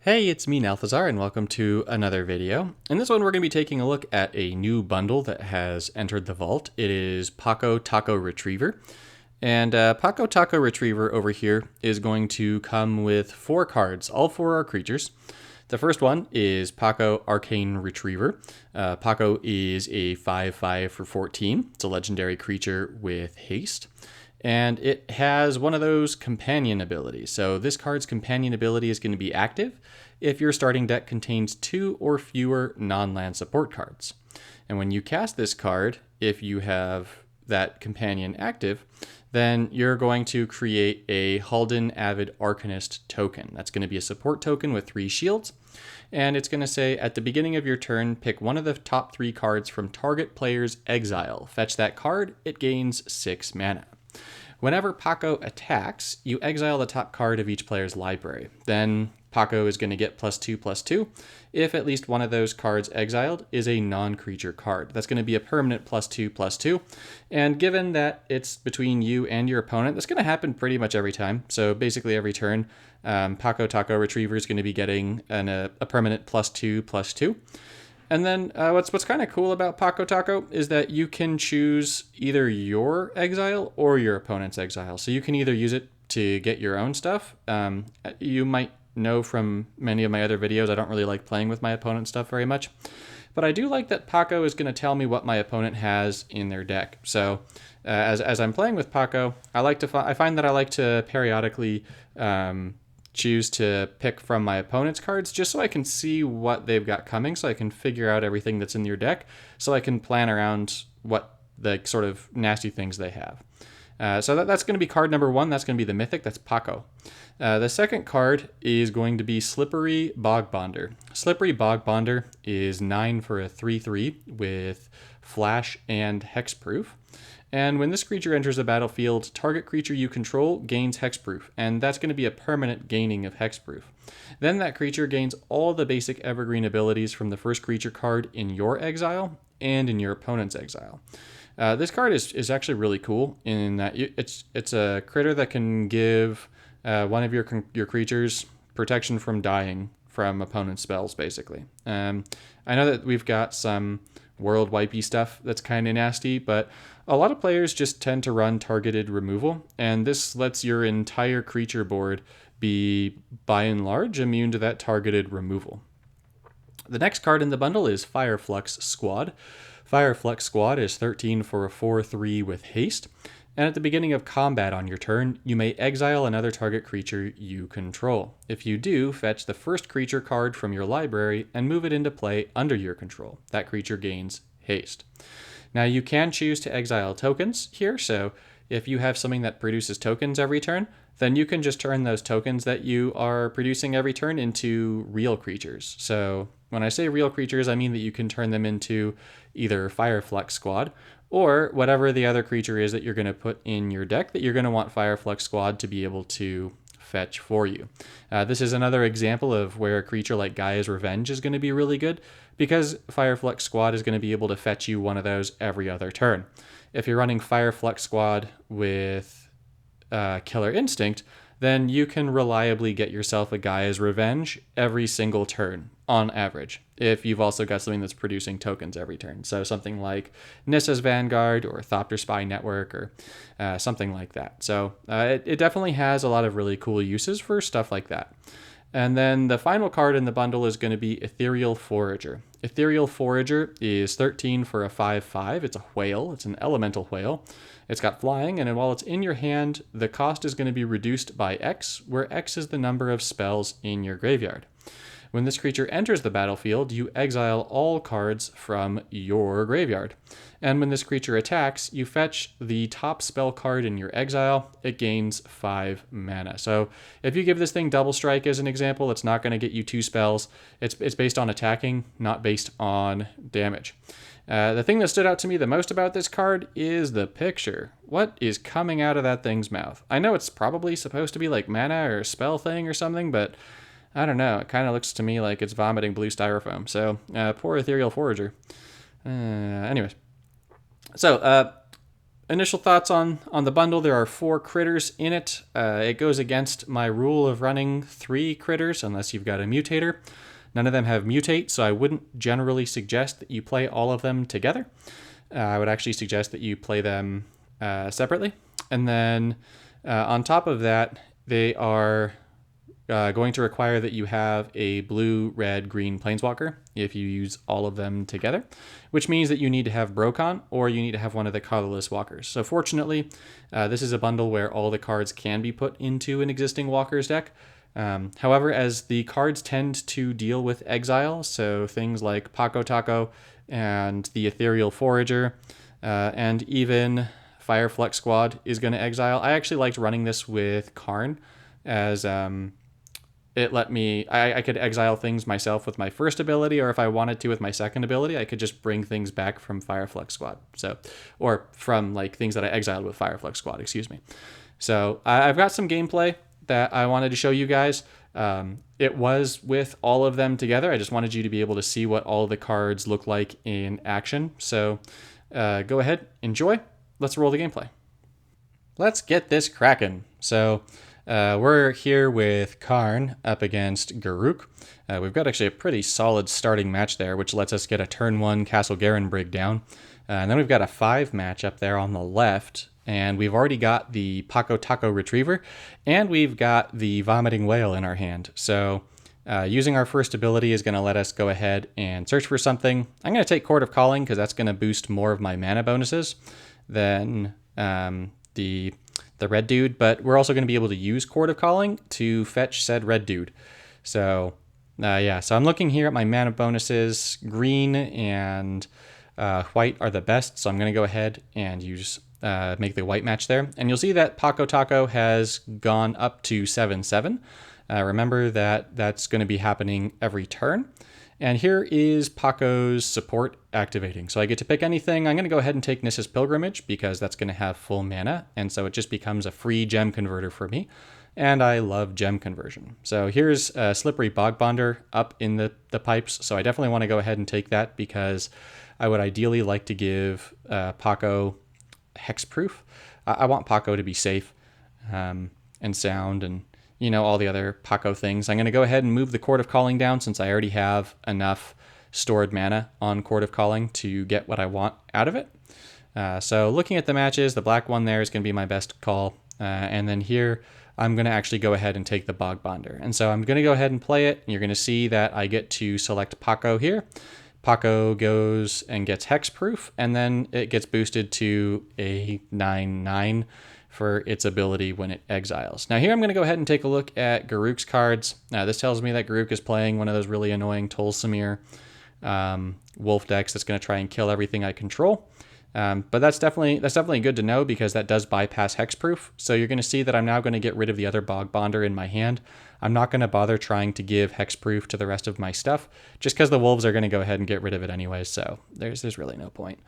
Hey, it's me, Nalthazar, and welcome to another video. In this one, we're going to be taking a look at a new bundle that has entered the vault. It is Pako Retriever. And Pako Retriever over here is going to come with 4 cards. All 4 are creatures. The first one is Pako Arcane Retriever. Pako is a 5/5 for 14. It's a legendary creature with haste. And it has one of those companion abilities. So this card's companion ability is going to be active if your starting deck contains 2 or fewer non-land support cards. And when you cast this card, if you have that companion active, then you're going to create a Halden Avid Arcanist token. That's going to be a support token with 3 shields. And it's going to say, at the beginning of your turn, pick one of the top 3 cards from target player's exile. Fetch that card, it gains 6 mana. Whenever Paco attacks, you exile the top card of each player's library. Then Paco is going to get +2/+2 if at least one of those cards exiled is a non-creature card. That's going to be a permanent +2/+2. And given that it's between you and your opponent, that's going to happen pretty much every time. So basically every turn, Pako Retriever is going to be getting a permanent +2/+2. And then what's kind of cool about Pako is that you can choose either your exile or your opponent's exile. So you can either use it to get your own stuff. You might know from many of my other videos, I don't really like playing with my opponent's stuff very much. But I do like that Pako is going to tell me what my opponent has in their deck. So as I'm playing with Pako, I find that I like to periodically choose to pick from my opponent's cards just so I can see what they've got coming, so I can figure out everything that's in your deck, so I can plan around what the sort of nasty things they have. So that's going to be card number 1. That's going to be the Mythic. That's Pako. The second card is going to be Slippery Bogbonder. Slippery Bogbonder is 9 for a 3/3 with Flash and Hexproof. And when this creature enters the battlefield, target creature you control gains Hexproof, and that's going to be a permanent gaining of Hexproof. Then that creature gains all the basic evergreen abilities from the first creature card in your exile and in your opponent's exile. This card is actually really cool in that it's a critter that can give one of your creatures protection from dying from opponent's spells, basically. I know that we've got some world wipey stuff that's kind of nasty, but a lot of players just tend to run targeted removal, and this lets your entire creature board be, by and large, immune to that targeted removal. The next card in the bundle is Flux Squad. Flux Squad is 13 for a 4/3 with haste, and at the beginning of combat on your turn, you may exile another target creature you control. If you do, fetch the first creature card from your library and move it into play under your control. That creature gains haste. Now you can choose to exile tokens here, so if you have something that produces tokens every turn, then you can just turn those tokens that you are producing every turn into real creatures. So when I say real creatures, I mean that you can turn them into either Flux Squad or whatever the other creature is that you're going to put in your deck that you're going to want Flux Squad to be able to fetch for you. This is another example of where a creature like Gaia's Revenge is going to be really good, because Flux Squad is going to be able to fetch you one of those every other turn. If you're running Flux Squad with Killer Instinct, then you can reliably get yourself a Gaia's Revenge every single turn, on average, if you've also got something that's producing tokens every turn. So something like Nissa's Vanguard or Thopter Spy Network or something like that. So it definitely has a lot of really cool uses for stuff like that. And then the final card in the bundle is going to be Ethereal Forager. Ethereal Forager is 13 for a 5/5. It's a whale. It's an elemental whale. It's got flying, and while it's in your hand, the cost is going to be reduced by X, where X is the number of spells in your graveyard. When this creature enters the battlefield, you exile all cards from your graveyard. And when this creature attacks, you fetch the top spell card in your exile. It gains 5 mana. So if you give this thing Double Strike as an example, it's not going to get you 2 spells. It's based on attacking, not based on damage. The thing that stood out to me the most about this card is the picture. What is coming out of that thing's mouth? I know it's probably supposed to be like mana or a spell thing or something, but I don't know. It kind of looks to me like it's vomiting blue styrofoam. So poor Ethereal Forager. Anyways. So initial thoughts on the bundle. There are 4 critters in it. It goes against my rule of running 3 critters unless you've got a mutator. None of them have mutate, so I wouldn't generally suggest that you play all of them together. I would actually suggest that you play them separately. And then on top of that, they are going to require that you have a blue, red, green planeswalker if you use all of them together, which means that you need to have Brokon or you need to have one of the colorless walkers. So fortunately, this is a bundle where all the cards can be put into an existing walkers deck. However, as the cards tend to deal with exile, so things like Pako Taco and the Ethereal Forager, and even Fire Flux Squad is going to exile. I actually liked running this with Karn, as it let me, I could exile things myself with my first ability, or if I wanted to with my second ability, I could just bring things back from Fire Flux Squad. So, or from like things that I exiled with Fire Flux Squad, excuse me. So I've got some gameplay that I wanted to show you guys. It was with all of them together. I just wanted you to be able to see what all the cards look like in action. So go ahead, enjoy. Let's roll the gameplay. Let's get this cracking. So we're here with Karn up against Garruk. We've got actually a pretty solid starting match there, which lets us get a turn 1 Castle Garenbrig down. And then we've got a 5 match up there on the left. And we've already got the Pako Taco Retriever, and we've got the Vomiting Whale in our hand. So using our first ability is going to let us go ahead and search for something. I'm going to take Court of Calling because that's going to boost more of my mana bonuses than the red dude, but we're also going to be able to use Court of Calling to fetch said red dude. So yeah, so I'm looking here at my mana bonuses. Green and white are the best, so I'm going to go ahead and use make the white match there. And you'll see that Pako Taco has gone up to 7/7. Remember that that's going to be happening every turn. And here is Paco's support activating. So I get to pick anything. I'm going to go ahead and take Nissa's Pilgrimage because that's going to have full mana. And so it just becomes a free gem converter for me. And I love gem conversion. So here's a Slippery Bogbonder up in the pipes. So I definitely want to go ahead and take that because I would ideally like to give Paco hexproof. I want Paco to be safe and sound and, you know, all the other Paco things. I'm going to go ahead and move the Court of Calling down since I already have enough stored mana on Court of Calling to get what I want out of it. So looking at the matches, the black one there is going to be my best call. And then here, I'm going to actually go ahead and take the Bogbonder. And so I'm going to go ahead and play it. And you're going to see that I get to select Paco here. Paco goes and gets hexproof, and then it gets boosted to a 9/9 for its ability when it exiles. Now here I'm going to go ahead and take a look at Garruk's cards. This tells me that Garruk is playing one of those really annoying Tolsimir wolf decks that's going to try and kill everything I control. But that's definitely good to know because that does bypass hexproof. So you're going to see that I'm now going to get rid of the other Bogbonder in my hand. I'm not going to bother trying to give hexproof to the rest of my stuff just because the wolves are going to go ahead and get rid of it anyway. So there's really no point.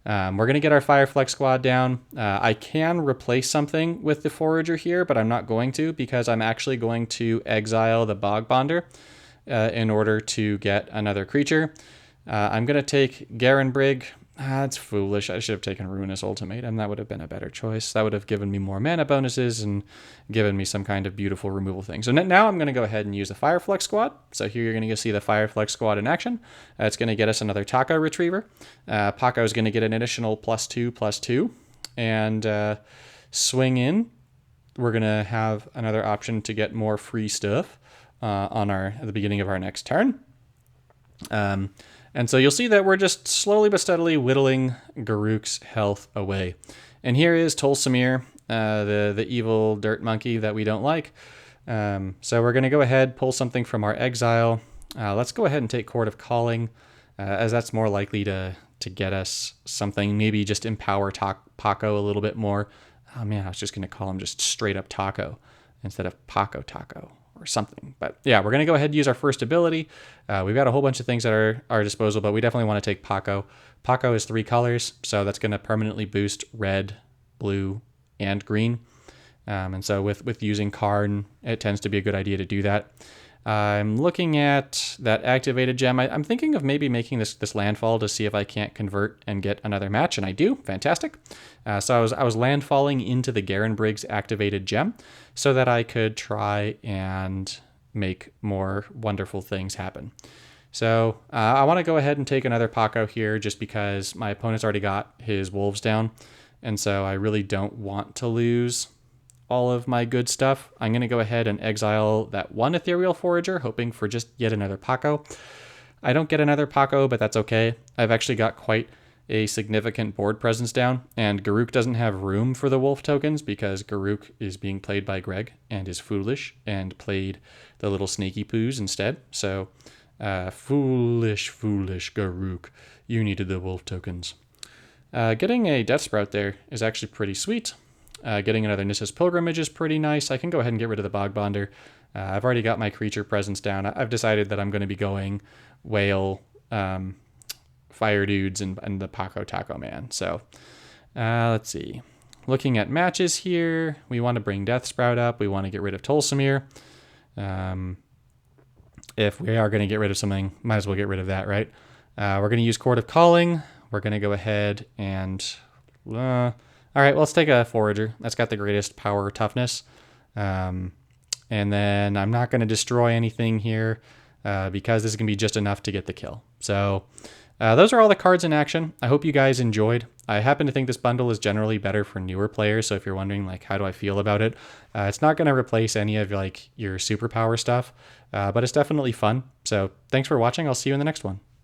We're going to get our Fire Flux Squad down. I can replace something with the Forager here, but I'm not going to because I'm actually going to exile the Bogbonder in order to get another creature. I'm going to take Garenbrig. That's foolish. I should have taken Ruinous Ultimatum. That would have been a better choice. That would have given me more mana bonuses and given me some kind of beautiful removal thing. So now I'm going to go ahead and use the Fire Flux Squad. So here you're going to see the Fire Flux Squad in action. It's going to get us another Taco Retriever. Paco is going to get an additional +2/+2. And swing in. We're going to have another option to get more free stuff at the beginning of our next turn. And so you'll see that we're just slowly but steadily whittling Garruk's health away. And here is Tolsimir, the evil dirt monkey that we don't like. So we're going to go ahead, pull something from our exile. Let's go ahead and take Court of Calling, as that's more likely to get us something. Maybe just empower Paco a little bit more. Oh man, I was just going to call him just straight up Taco instead of Pako Taco or something. But yeah, we're going to go ahead and use our first ability. We've got a whole bunch of things at our disposal, but we definitely want to take Paco. Paco is 3 colors, so that's going to permanently boost red, blue, and green. And so with using Karn, it tends to be a good idea to do that. I'm looking at that activated gem. I'm thinking of maybe making this landfall to see if I can't convert and get another match, and I do. Fantastic. So I was landfalling into the Garen Briggs activated gem so that I could try and make more wonderful things happen. So I want to go ahead and take another Paco here just because my opponent's already got his wolves down, and so I really don't want to lose all of my good stuff. I'm going to go ahead and exile that one Ethereal Forager, hoping for just yet another Paco. I don't get another Paco, but that's okay. I've actually got quite a significant board presence down, and Garruk doesn't have room for the wolf tokens because Garruk is being played by Greg and is foolish and played the little sneaky poos instead. So foolish Garruk, you needed the wolf tokens. Getting a Death Sprout there is actually pretty sweet. Getting another Nissa's Pilgrimage is pretty nice. I can go ahead and get rid of the Bog Bonder. I've already got my creature presence down. I've decided that I'm going to be going Whale, Fire Dudes, and the Paco Taco Man. So let's see. Looking at matches here, we want to bring Death Sprout up. We want to get rid of Tolsimir. If we are going to get rid of something, might as well get rid of that, right? We're going to use Court of Calling. We're going to go ahead and... all right, well, let's take a Forager. That's got the greatest power toughness. And then I'm not going to destroy anything here because this is going to be just enough to get the kill. So those are all the cards in action. I hope you guys enjoyed. I happen to think this bundle is generally better for newer players. So if you're wondering, like, how do I feel about it? It's not going to replace any of, like, your superpower stuff, but it's definitely fun. So thanks for watching. I'll see you in the next one.